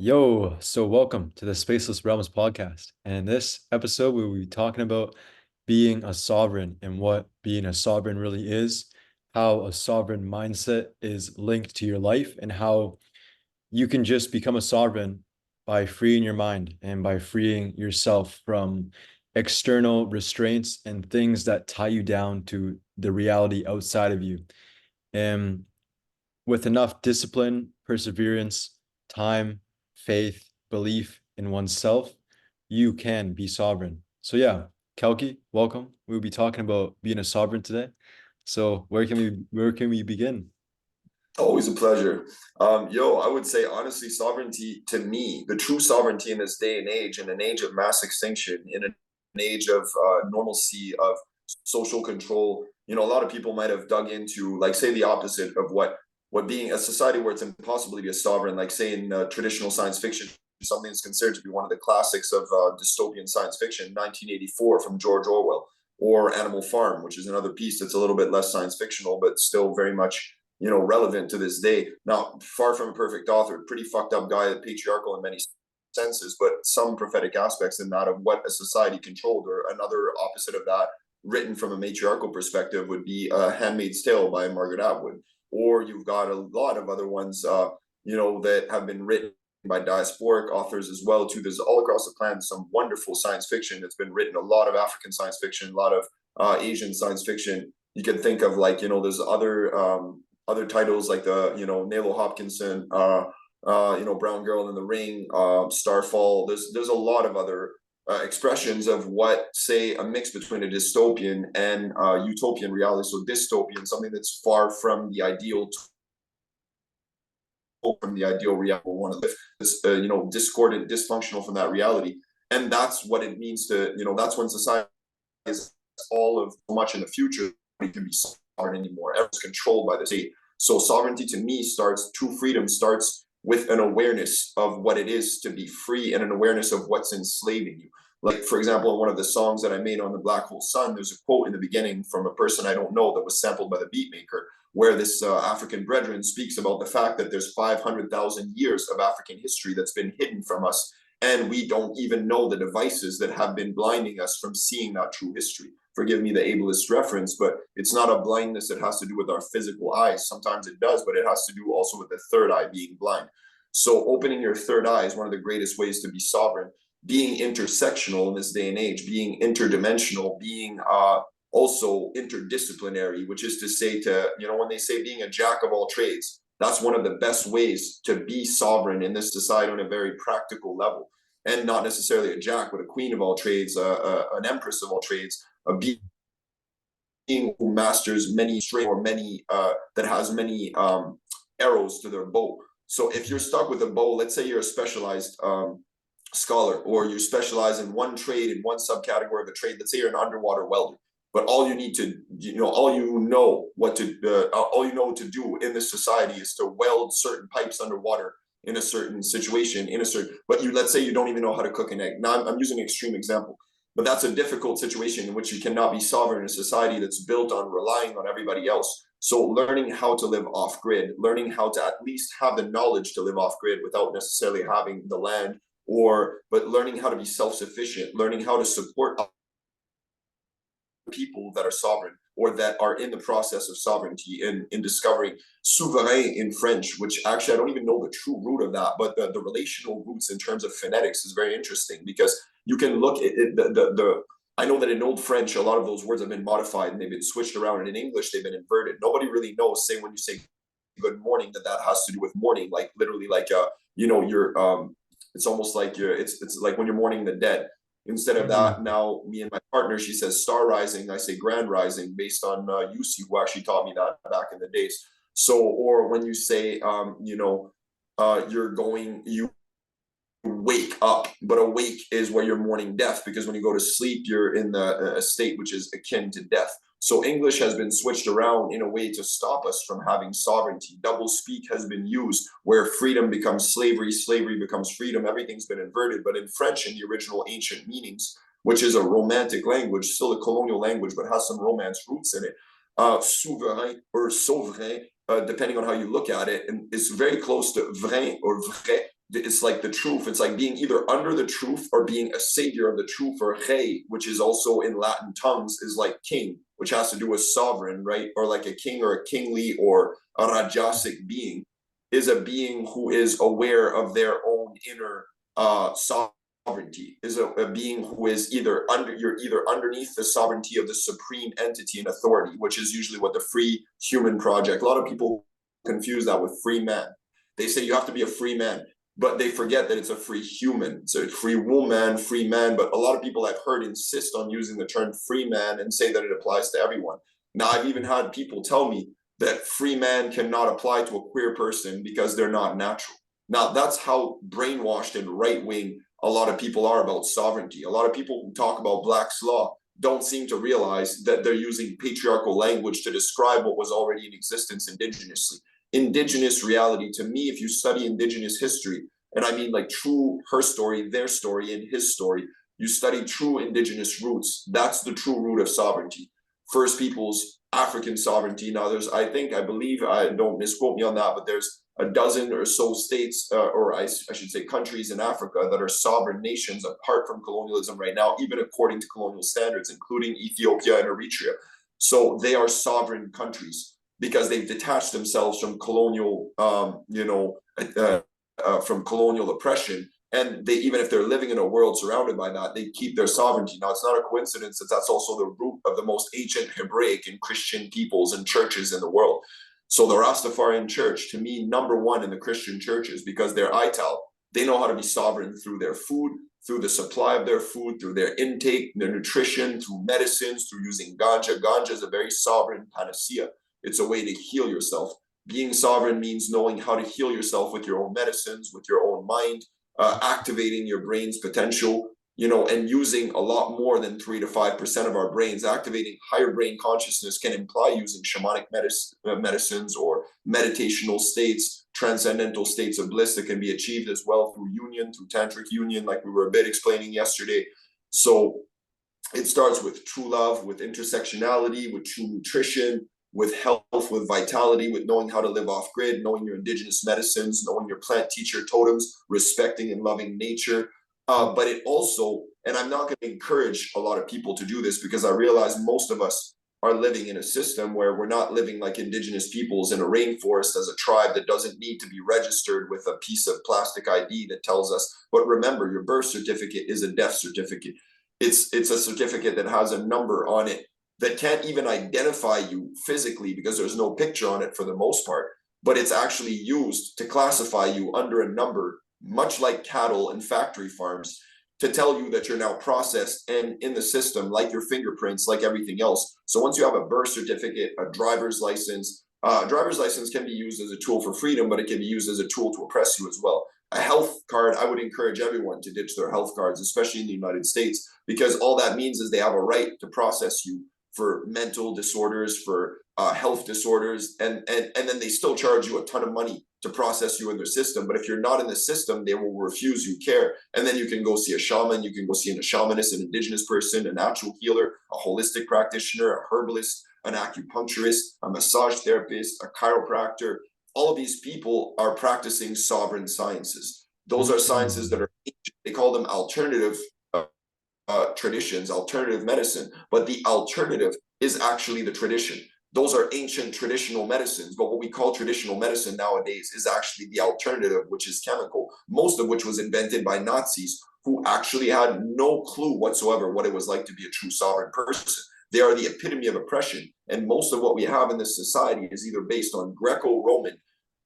So welcome to the Spaceless Realms Podcast. And in this episode, we will be talking about being a sovereign and what being a sovereign really is, how a sovereign mindset is linked to your life, and how you can just become a sovereign by freeing your mind and by freeing yourself from external restraints and things that tie you down to the reality outside of you. And with enough discipline, perseverance, time, faith, belief in oneself, you can be sovereign. So yeah, Kalki, welcome. We'll be talking about being a sovereign today. So where can we begin? Always a pleasure. I would say honestly, sovereignty to me, the true sovereignty in this day and age, in an age of mass extinction, in an age of normalcy, of social control. A lot of people might have dug into, like, say, the opposite of what being a society where it's impossible to be a sovereign, like, say, in traditional science fiction, something that's considered to be one of the classics of dystopian science fiction, 1984 from George Orwell, or Animal Farm, which is another piece that's a little bit less science fictional, but still very much relevant to this day. Now, far from a perfect author, pretty fucked up guy, patriarchal in many senses, but some prophetic aspects in that of what a society controlled. Or another opposite of that, written from a matriarchal perspective, would be Handmaid's Tale by Margaret Atwood. Or you've got a lot of other ones, that have been written by diasporic authors as well too. There's all across the planet some wonderful science fiction that's been written. A lot of African science fiction, a lot of Asian science fiction. You can think of, like, there's other titles like the Nalo Hopkinson, Brown Girl in the Ring, Starfall. There's a lot of other expressions of what, say, a mix between a dystopian and utopian reality. So dystopian, something that's far from the ideal, from the ideal reality. One of this, discordant, dysfunctional from that reality, and that's what it means to, that's when society is all of so much in the future. It can be sovereign anymore. Everyone's controlled by the state. So sovereignty to me starts, true freedom starts with an awareness of what it is to be free and an awareness of what's enslaving you. Like, for example, in one of the songs that I made on the Black Hole Sun, there's a quote in the beginning from a person I don't know that was sampled by the beat maker, where this African brethren speaks about the fact that there's 500,000 years of African history that's been hidden from us, and we don't even know the devices that have been blinding us from seeing that true history. Forgive me the ableist reference, but it's not a blindness that has to do with our physical eyes. Sometimes it does, but it has to do also with the third eye being blind. So opening your third eye is one of the greatest ways to be sovereign. Being intersectional in this day and age, being interdimensional, being also interdisciplinary, which is to say, when they say being a jack of all trades, that's one of the best ways to be sovereign in this society on a very practical level. And not necessarily a jack, but a queen of all trades, an empress of all trades, a being who masters many straight, or many that has many arrows to their bow. So if you're stuck with a bow, let's say you're a specialized scholar, or you specialize in one trade, in one subcategory of a trade. Let's say you're an underwater welder, but all you need to, all you know to do in this society is to weld certain pipes underwater in a certain situation, but let's say you don't even know how to cook an egg. Now, I'm using an extreme example, but that's a difficult situation in which you cannot be sovereign in a society that's built on relying on everybody else. So learning how to live off grid, learning how to at least have the knowledge to live off grid without necessarily having the land, but learning how to be self-sufficient, learning how to support people that are sovereign or that are in the process of sovereignty, in discovering souverain in French, which actually I don't even know the true root of that, but the relational roots in terms of phonetics is very interesting, because you can look at it, I know that in Old French, a lot of those words have been modified and they've been switched around, and in English, they've been inverted. Nobody really knows, say, when you say good morning, that has to do with morning, like literally, like, you're, it's almost like it's like when you're mourning the dead. Instead of that, now me and my partner, she says star rising, I say grand rising, based on Yusi, who actually taught me that back in the days. So, or when you say, you wake up, but awake is where you're mourning death, because when you go to sleep, you're in a state which is akin to death. So English has been switched around in a way to stop us from having sovereignty. Double speak has been used, where freedom becomes slavery, slavery becomes freedom. Everything's been inverted. But in French, in the original ancient meanings, which is a romantic language, still a colonial language, but has some romance roots in it, souverain or souverain, depending on how you look at it, and it's very close to vrai or vrai, it's like the truth. It's like being either under the truth or being a savior of the truth, or rei, which is also in Latin tongues is like king, which has to do with sovereign, right? Or like a king or a kingly or a rajasic being is a being who is aware of their own inner sovereignty, is a being who is you're either underneath the sovereignty of the supreme entity and authority, which is usually what the free human project, a lot of people confuse that with free man. They say you have to be a free man, but they forget that it's a free human. So it's free woman, free man. But a lot of people I've heard insist on using the term free man and say that it applies to everyone. Now, I've even had people tell me that free man cannot apply to a queer person because they're not natural. Now, that's how brainwashed and right-wing a lot of people are about sovereignty. A lot of people who talk about Black's Law don't seem to realize that they're using patriarchal language to describe what was already in existence indigenously. Indigenous reality, to me, if you study indigenous history, and I mean like true her story, their story, and his story, you study true indigenous roots. That's the true root of sovereignty. First Peoples, African sovereignty. Now I believe, I don't misquote me on that, but there's a dozen or so states, or I should say countries in Africa that are sovereign nations apart from colonialism right now, even according to colonial standards, including Ethiopia and Eritrea. So they are sovereign countries because they've detached themselves from colonial, from colonial oppression. And they, even if they're living in a world surrounded by that, they keep their sovereignty. Now, it's not a coincidence that that's also the root of the most ancient Hebraic and Christian peoples and churches in the world. So the Rastafarian church, to me, number one in the Christian churches, because they're ITAL, they know how to be sovereign through their food, through the supply of their food, through their intake, their nutrition, through medicines, through using ganja. Ganja is a very sovereign panacea. It's a way to heal yourself. Being sovereign means knowing how to heal yourself with your own medicines, with your own mind, activating your brain's potential, and using a lot more than 3 to 5% of our brains. Activating higher brain consciousness can imply using shamanic medicines or meditational states, transcendental states of bliss that can be achieved as well through union, through tantric union, like we were a bit explaining yesterday. So it starts with true love, with intersectionality, with true nutrition, with health, with vitality, with knowing how to live off grid, knowing your indigenous medicines, knowing your plant teacher totems, respecting and loving nature. But it also, and I'm not going to encourage a lot of people to do this because I realize most of us are living in a system where we're not living like indigenous peoples in a rainforest as a tribe that doesn't need to be registered with a piece of plastic ID that tells us, but remember, your birth certificate is a death certificate. It's a certificate that has a number on it that can't even identify you physically because there's no picture on it for the most part, but it's actually used to classify you under a number, much like cattle and factory farms, to tell you that you're now processed and in the system, like your fingerprints, like everything else. So once you have a birth certificate, a driver's license can be used as a tool for freedom, but it can be used as a tool to oppress you as well. A health card, I would encourage everyone to ditch their health cards, especially in the United States, because all that means is they have a right to process you for mental disorders, for health disorders, and then they still charge you a ton of money to process you in their system. But if you're not in the system, they will refuse you care. And then you can go see a shaman, you can go see a shamanist, an indigenous person, a natural healer, a holistic practitioner, a herbalist, an acupuncturist, a massage therapist, a chiropractor. All of these people are practicing sovereign sciences. Those are sciences that are ancient. They call them alternative traditions, alternative medicine, but the alternative is actually the tradition. Those are ancient traditional medicines, but what we call traditional medicine nowadays is actually the alternative, which is chemical, most of which was invented by Nazis who actually had no clue whatsoever what it was like to be a true sovereign person. They are the epitome of oppression, and most of what we have in this society is either based on Greco-Roman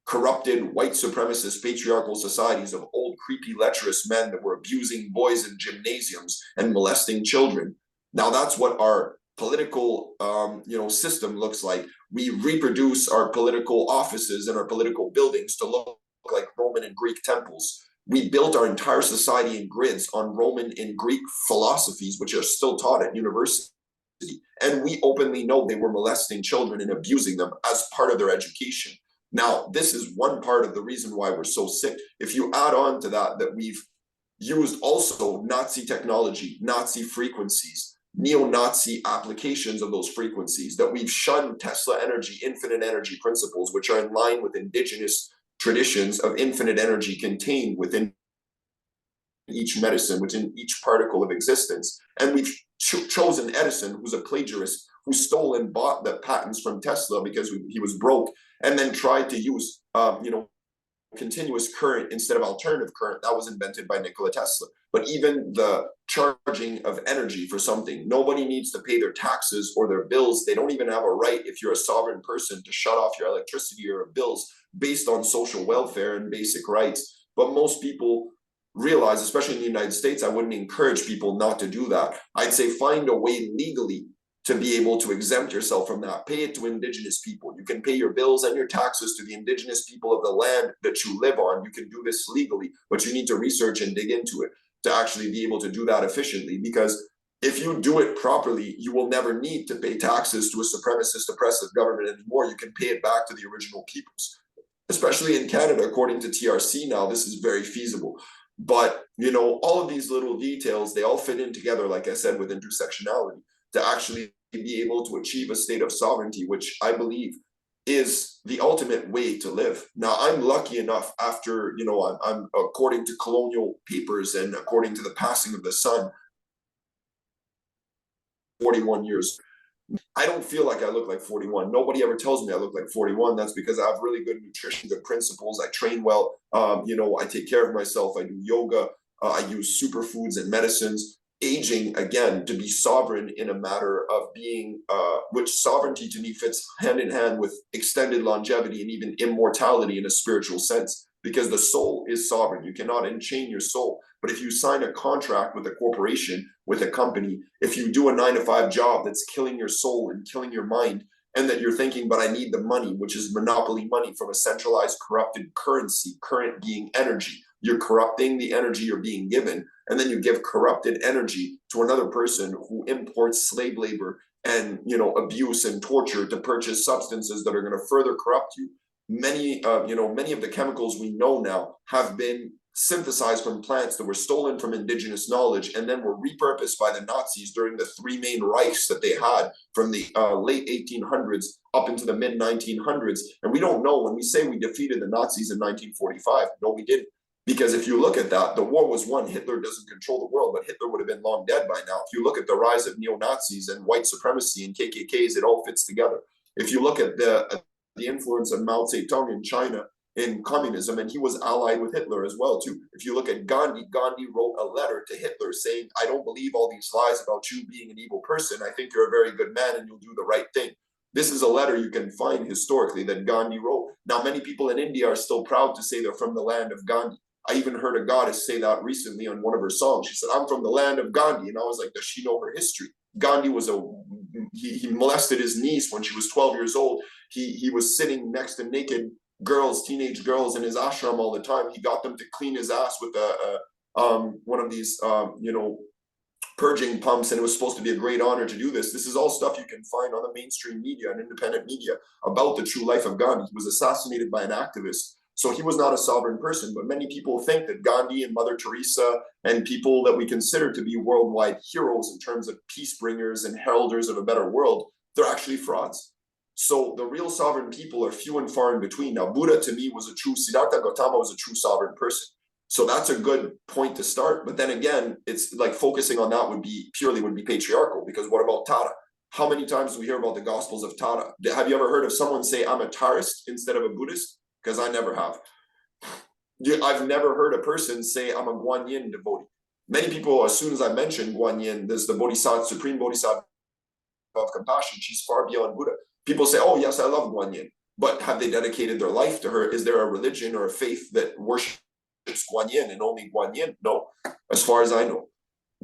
corrupted white supremacist patriarchal societies of old creepy lecherous men that were abusing boys in gymnasiums and molesting children. Now that's what our political system looks like. We reproduce our political offices and our political buildings to look like Roman and Greek temples. We built our entire society in grids on Roman and Greek philosophies, which are still taught at university. And we openly know they were molesting children and abusing them as part of their education. Now, this is one part of the reason why we're so sick. If you add on to that we've used also Nazi technology, Nazi frequencies, neo-Nazi applications of those frequencies, that we've shunned Tesla energy, infinite energy principles, which are in line with indigenous traditions of infinite energy contained within each medicine, within each particle of existence. And we've chosen Edison, who's a plagiarist, who stole and bought the patents from Tesla because he was broke, and then tried to use, continuous current instead of alternative current. That was invented by Nikola Tesla. But even the charging of energy for something, nobody needs to pay their taxes or their bills. They don't even have a right, if you're a sovereign person, to shut off your electricity or bills based on social welfare and basic rights. But most people realize, especially in the United States, I wouldn't encourage people not to do that. I'd say find a way legally to be able to exempt yourself from that. Pay it to indigenous people. You can pay your bills and your taxes to the indigenous people of the land that you live on. You can do this legally, but you need to research and dig into it to actually be able to do that efficiently. Because if you do it properly, you will never need to pay taxes to a supremacist, oppressive government anymore. You can pay it back to the original peoples. Especially in Canada, according to TRC now, this is very feasible. But, all of these little details, they all fit in together, like I said, with intersectionality, to actually be able to achieve a state of sovereignty, which I believe is the ultimate way to live. Now, I'm lucky enough after, I'm according to colonial papers and according to the passing of the sun, 41 years. I don't feel like I look like 41. Nobody ever tells me I look like 41. That's because I have really good nutrition, good principles. I train well. I take care of myself. I do yoga. I use superfoods and medicines. Aging, again, to be sovereign in a matter of being, which sovereignty to me fits hand in hand with extended longevity and even immortality in a spiritual sense, because the soul is sovereign. You cannot enchain your soul. But if you sign a contract with a corporation, with a company, if you do a 9-to-5 job that's killing your soul and killing your mind, and that you're thinking, but I need the money, which is monopoly money from a centralized corrupted currency, current being energy. You're corrupting the energy you're being given, and then you give corrupted energy to another person who imports slave labor and abuse and torture to purchase substances that are going to further corrupt you. Many of the chemicals we know now have been synthesized from plants that were stolen from indigenous knowledge and then were repurposed by the Nazis during the three main Reichs that they had from the late 1800s up into the mid 1900s. And we don't know, when we say we defeated the Nazis in 1945, no, we didn't. Because if you look at that, the war was won. Hitler doesn't control the world, but Hitler would have been long dead by now. If you look at the rise of neo-Nazis and white supremacy and KKKs, it all fits together. If you look at the influence of Mao Zedong in China in communism, and he was allied with Hitler as well too. If you look at Gandhi wrote a letter to Hitler saying, I don't believe all these lies about you being an evil person. I think you're a very good man and you'll do the right thing. This is a letter you can find historically that Gandhi wrote. Now, many people in India are still proud to say they're from the land of Gandhi. I even heard a goddess say that recently on one of her songs. She said, I'm from the land of Gandhi. And I was like, does she know her history? Gandhi was he molested his niece when she was 12 years old. He was sitting next to naked girls, teenage girls in his ashram all the time. He got them to clean his ass with one of these, purging pumps, and it was supposed to be a great honor to do this. This is all stuff you can find on the mainstream media and independent media about the true life of Gandhi. He was assassinated by an activist. So he was not a sovereign person, but many people think that Gandhi and Mother Teresa and people that we consider to be worldwide heroes in terms of peace bringers and heralders of a better world, they're actually frauds. So the real sovereign people are few and far in between. Now, Buddha to me was Siddhartha Gautama was a true sovereign person. So that's a good point to start. But then again, it's like focusing on that would be patriarchal, because what about Tara? How many times do we hear about the Gospels of Tara? Have you ever heard of someone say, I'm a Taoist instead of a Buddhist? Because I never have. I've never heard a person say, I'm a Guan Yin devotee. Many people, as soon as I mention Guan Yin, there's the Bodhisattva, Supreme Bodhisattva of compassion. She's far beyond Buddha. People say, oh, yes, I love Guan Yin. But have they dedicated their life to her? Is there a religion or a faith that worships Guan Yin and only Guan Yin? No, as far as I know.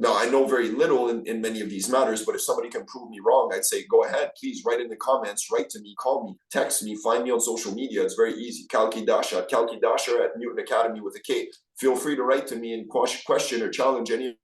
Now, I know very little in many of these matters, but if somebody can prove me wrong, I'd say, go ahead, please write in the comments, write to me, call me, text me, find me on social media. It's very easy. Kalki Dasha at Newton Academy with a K. Feel free to write to me and question or challenge any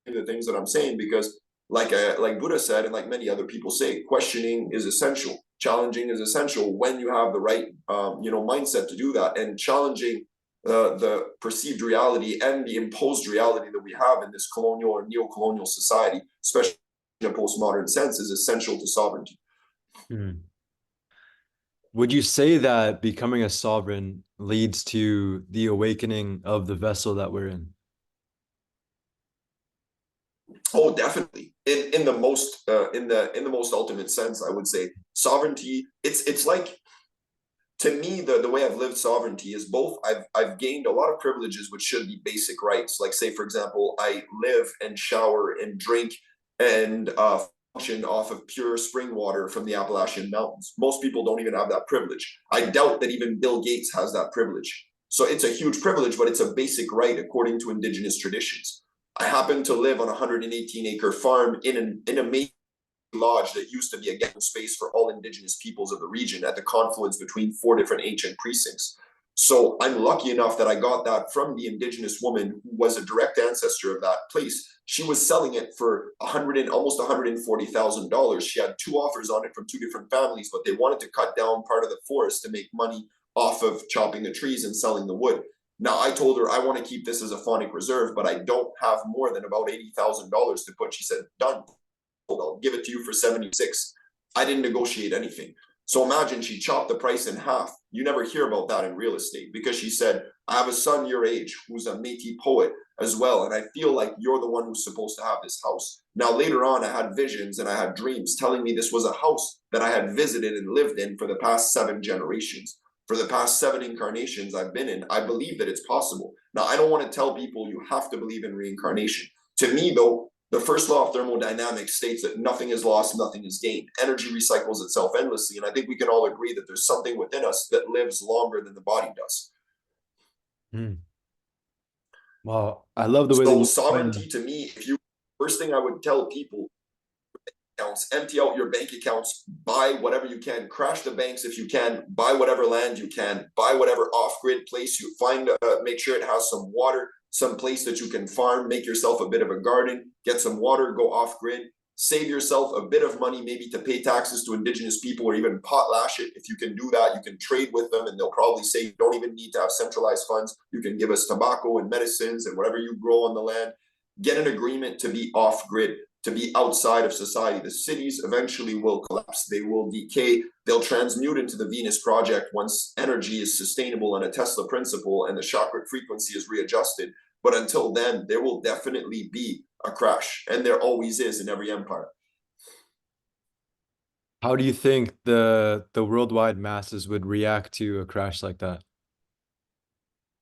of the things that I'm saying, because like Buddha said, and like many other people say, questioning is essential. Challenging is essential when you have the right, mindset to do that, and challenging the perceived reality and the imposed reality that we have in this colonial or neo-colonial society, especially in a postmodern sense, is essential to sovereignty. Would you say that becoming a sovereign leads to the awakening of the vessel that we're in? Oh, definitely. In the most in the most ultimate sense, I would say sovereignty. It's like, to me, the way I've lived sovereignty is both I've gained a lot of privileges which should be basic rights. Like, say for example, I live and shower and drink and function off of pure spring water from the Appalachian Mountains. Most people don't even have that privilege. I doubt that even Bill Gates has that privilege. So it's a huge privilege, but it's a basic right according to indigenous traditions. I happen to live on a 118-acre farm in a lodge that used to be a gathering space for all indigenous peoples of the region at the confluence between four different ancient precincts. So I'm lucky enough that I got that from the indigenous woman who was a direct ancestor of that place. She was selling it for almost $140,000. She had two offers on it from two different families, but they wanted to cut down part of the forest to make money off of chopping the trees and selling the wood. Now I told her I want to keep this as a faunic reserve, but I don't have more than about $80,000 to put. She said, done. I'll give it to you for 76. I didn't negotiate anything. So imagine she chopped the price in half. You never hear about that in real estate because she said, I have a son your age who's a Métis poet as well. And I feel like you're the one who's supposed to have this house. Now, later on, I had visions and I had dreams telling me this was a house that I had visited and lived in for the past 7 generations. For the past 7 incarnations I've been in, I believe that it's possible. Now, I don't want to tell people you have to believe in reincarnation. To me, though, the first law of thermodynamics states that nothing is lost, nothing is gained. Energy recycles itself endlessly. And I think we can all agree that there's something within us that lives longer than the body does. Hmm. Well, I love the way that So you explain sovereignty to me, if you first thing I would tell people, accounts, empty out your bank accounts, buy whatever you can, crash the banks if you can, buy whatever land you can, buy whatever off-grid place you find, make sure it has some water, some place that you can farm, make yourself a bit of a garden, get some water, go off-grid, save yourself a bit of money maybe to pay taxes to indigenous people or even potlash it. If you can do that, you can trade with them and they'll probably say you don't even need to have centralized funds. You can give us tobacco and medicines and whatever you grow on the land. Get an agreement to be off-grid, to be outside of society. The cities eventually will collapse. They will decay. They'll transmute into the Venus Project once energy is sustainable on a Tesla principle and the chakra frequency is readjusted. But until then, there will definitely be a crash. And there always is in every empire. how do you think the worldwide masses would react to a crash like that?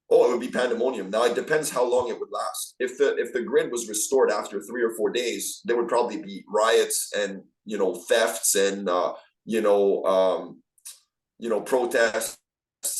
Oh, it would be pandemonium. Now it depends how long it would last. If the grid was restored after 3 or 4 days, there would probably be riots and thefts and protests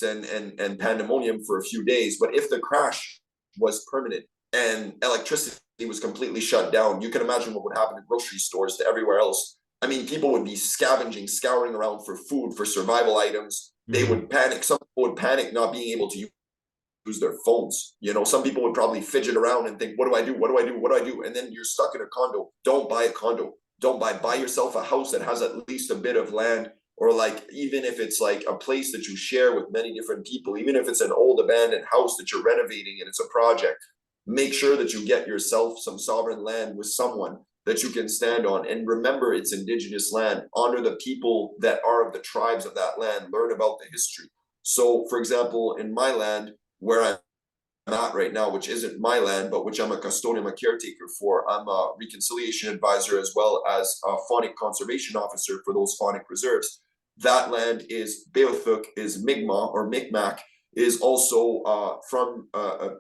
and pandemonium for a few days. But if the crash was permanent and electricity was completely shut down, you can imagine what would happen to grocery stores, to everywhere else. I mean, people would be scavenging, scouring around for food, for survival items. They Mhm. would panic. Some people would panic not being able to use their phones. Some people would probably fidget around and think, what do I do? What do I do? What do I do? And then you're stuck in a condo. Don't buy a condo. Don't buy yourself a house that has at least a bit of land, or like, even if it's like a place that you share with many different people, even if it's an old abandoned house that you're renovating and it's a project, make sure that you get yourself some sovereign land with someone that you can stand on. And remember, it's indigenous land. Honor the people that are of the tribes of that land. Learn about the history. So, for example, in my land, where I'm at right now, which isn't my land, but which I'm a custodian, a caretaker for. I'm a reconciliation advisor as well as a faunic conservation officer for those faunic reserves. That land is Beothuk, is Mi'kmaq or Micmac, is also from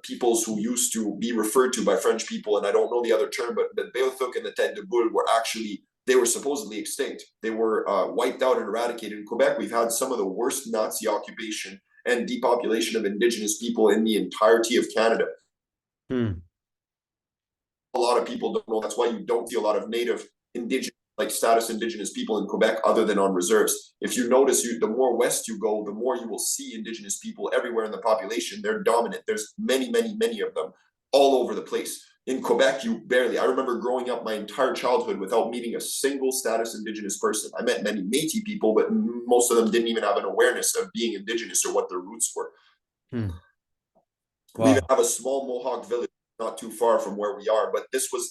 peoples who used to be referred to by French people, and I don't know the other term, but the Beothuk and the Tête de Boule they were supposedly extinct. They were wiped out and eradicated. In Quebec, we've had some of the worst Nazi occupation and depopulation of indigenous people in the entirety of Canada. Hmm. A lot of people don't know. That's why you don't see a lot of native indigenous, like status indigenous people in Quebec other than on reserves. If you notice, the more west you go, the more you will see indigenous people everywhere in the population. They're dominant. There's many, many, many of them all over the place. In Quebec, you barely. I remember growing up my entire childhood without meeting a single status indigenous person. I met many Métis people, but most of them didn't even have an awareness of being indigenous or what their roots were. Hmm. We even Wow. have a small Mohawk village not too far from where we are. But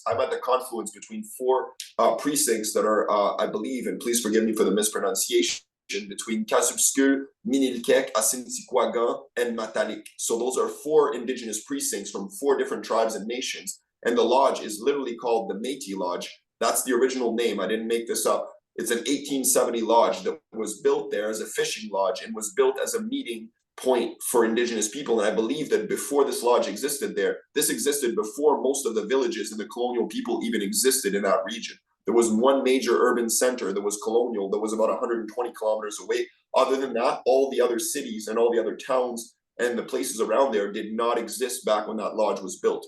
I'm at the confluence between four precincts that are, I believe, and please forgive me for the mispronunciation, between Kasubskul, Minilkek, Assiniquagan, and Matalik. So those are 4 indigenous precincts from 4 different tribes and nations. And the lodge is literally called the Métis Lodge. That's the original name. I didn't make this up. It's an 1870 lodge that was built there as a fishing lodge and was built as a meeting point for indigenous people. And I believe that before this lodge existed there, this existed before most of the villages and the colonial people even existed in that region. There was one major urban center that was colonial that was about 120 kilometers away. Other than that, all the other cities and all the other towns and the places around there did not exist back when that lodge was built.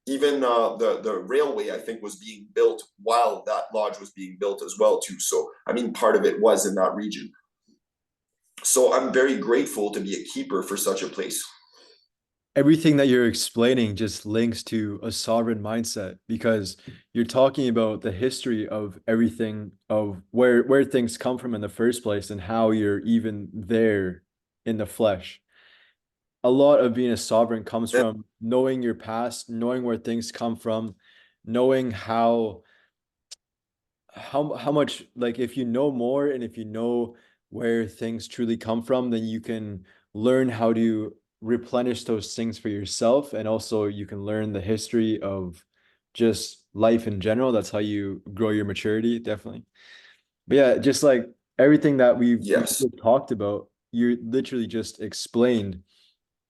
Even the railway, I think, was being built while that lodge was being built as well, too. So, I mean, part of it was in that region. So I'm very grateful to be a keeper for such a place. Everything that you're explaining just links to a sovereign mindset, because you're talking about the history of everything, of where things come from in the first place and how you're even there in the flesh. A lot of being a sovereign comes from knowing your past, knowing where things come from, knowing how much, like, if you know more and if you know where things truly come from, then you can learn how to replenish those things for yourself, and also you can learn the history of just life in general. That's how you grow your maturity, definitely. But yeah, just like everything that we've Yes. talked about, you literally just explained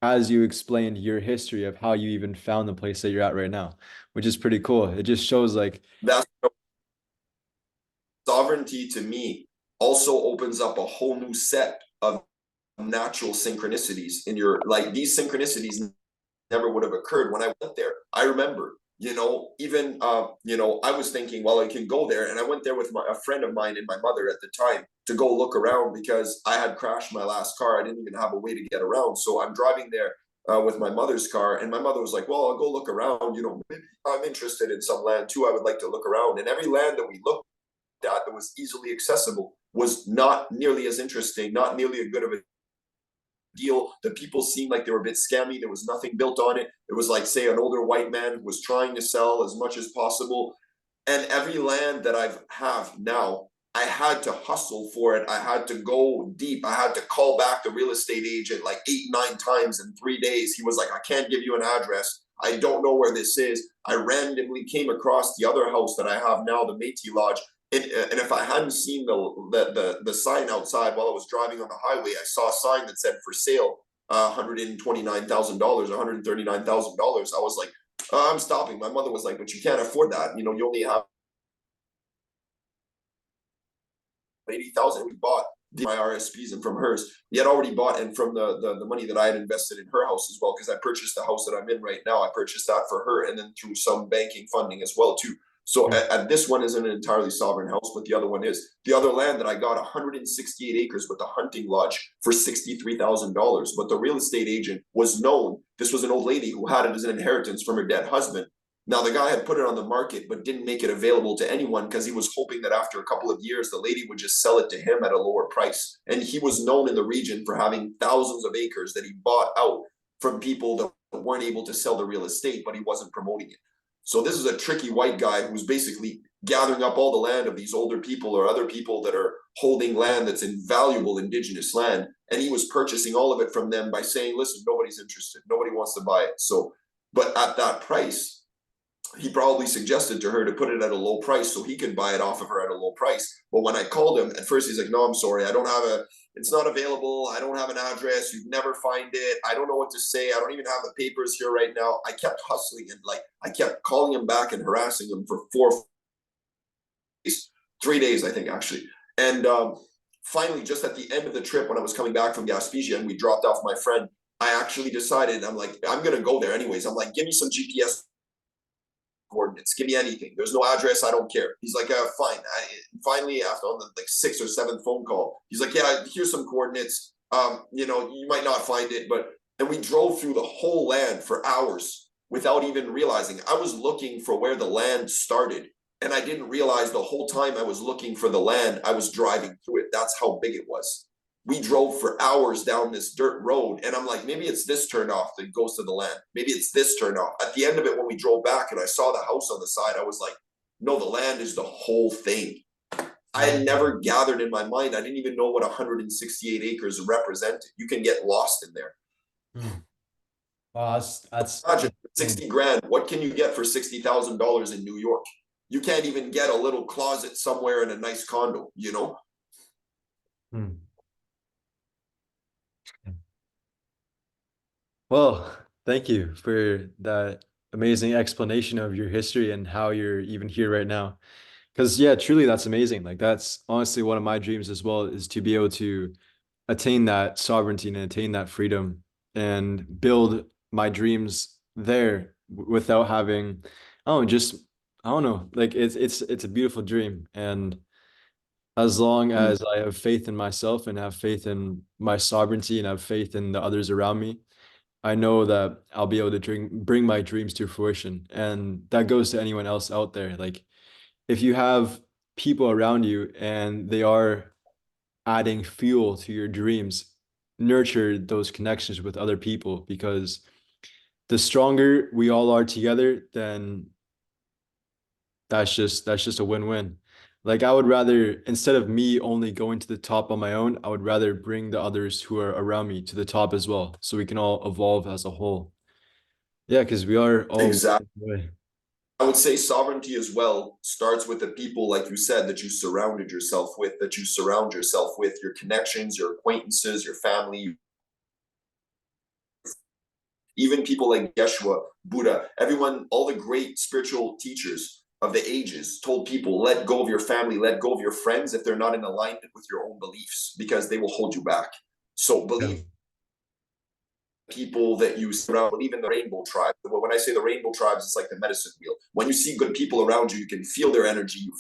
as you explained your history of how you even found the place that you're at right now, which is pretty cool. It just shows like That's sovereignty to me also opens up a whole new set of natural synchronicities in your, like, these synchronicities never would have occurred when I went there. I remember, even, I was thinking, well, I can go there. And I went there with a friend of mine and my mother at the time to go look around because I had crashed my last car. I didn't even have a way to get around. So I'm driving there with my mother's car. And my mother was like, well, I'll go look around. Maybe I'm interested in some land too. I would like to look around. And every land that we looked that was easily accessible was not nearly as interesting, not nearly as good of a deal. The people seemed like they were a bit scammy. There was nothing built on it. It was like, say, an older white man who was trying to sell as much as possible. And every land that I have now, I had to hustle for it. I had to go deep. I had to call back the real estate agent like 8, 9 times in 3 days. He was like, I can't give you an address. I don't know where this is. I randomly came across the other house that I have now, the Métis Lodge. And if I hadn't seen the sign outside while I was driving on the highway, I saw a sign that said for sale, $129,000, $139,000. I was like, I'm stopping. My mother was like, but you can't afford that. You only have 80,000. We bought my RSPs and from hers. We had already bought, and from the money that I had invested in her house as well, because I purchased the house that I'm in right now. I purchased that for her, and then through some banking funding as well too. So this one isn't an entirely sovereign house, but the other one is. The other land that I got, 168 acres with a hunting lodge for $63,000. But the real estate agent was known. This was an old lady who had it as an inheritance from her dead husband. Now, the guy had put it on the market, but didn't make it available to anyone because he was hoping that after a couple of years, the lady would just sell it to him at a lower price. And he was known in the region for having thousands of acres that he bought out from people that weren't able to sell the real estate, but he wasn't promoting it. So this is a tricky white guy who's basically gathering up all the land of these older people or other people that are holding land that's invaluable indigenous land. And he was purchasing all of it from them by saying, listen, nobody's interested. Nobody wants to buy it. So, but at that price, he probably suggested to her to put it at a low price so he could buy it off of her at a low price. But when I called him, at first he's like, no, I'm sorry. It's not available. I don't have an address. You'd never find it. I don't know what to say. I don't even have the papers here right now. I kept hustling and I kept calling him back and harassing him for 3 days, I think, actually. And finally, just at the end of the trip, when I was coming back from Gaspésia and we dropped off my friend, I actually decided, I'm like, I'm going to go there anyways. I'm like, give me some GPS coordinates, give me anything. There's no address, I don't care. He's like, fine. Finally, after on the 6th or 7th phone call, he's like, yeah, here's some coordinates. You might not find it, and we drove through the whole land for hours without even realizing. I was looking for where the land started, and I didn't realize the whole time I was looking for the land, I was driving through it. That's how big it was. We drove for hours down this dirt road, and I'm like, maybe it's this turnoff that goes to the land. Maybe it's this turnoff. At the end of it, when we drove back and I saw the house on the side, I was like, no, the land is the whole thing. I had never gathered in my mind. I didn't even know what 168 acres represented. You can get lost in there. Hmm. Wow, that's Imagine insane. 60 grand. What can you get for $60,000 in New York? You can't even get a little closet somewhere in a nice condo, you know? Hmm. Well, thank you for that amazing explanation of your history and how you're even here right now. Because yeah, truly that's amazing. Like that's honestly one of my dreams as well, is to be able to attain that sovereignty and attain that freedom and build my dreams there without having, oh, just I don't know, like it's a beautiful dream. And as long Mm. as I have faith in myself and have faith in my sovereignty and have faith in the others around me, I know that I'll be able to bring my dreams to fruition. And that goes to anyone else out there. Like if you have people around you and they are adding fuel to your dreams, nurture those connections with other people, because the stronger we all are together, then that's just a win-win. Like I would rather, instead of me only going to the top on my own, I would rather bring the others who are around me to the top as well, so we can all evolve as a whole. Yeah, because we are all Exactly. way. I would say sovereignty as well starts with the people, like you said, that you surrounded yourself with, that you surround yourself with, your connections, your acquaintances, your family, even people like Yeshua, Buddha, everyone, all the great spiritual teachers of the ages told people, let go of your family, let go of your friends if they're not in alignment with your own beliefs, because they will hold you back. So Yeah. believe people that you surround, believe in the rainbow tribe. When I say the rainbow tribes, it's like the medicine wheel. When you see good people around you, you can feel their energy, you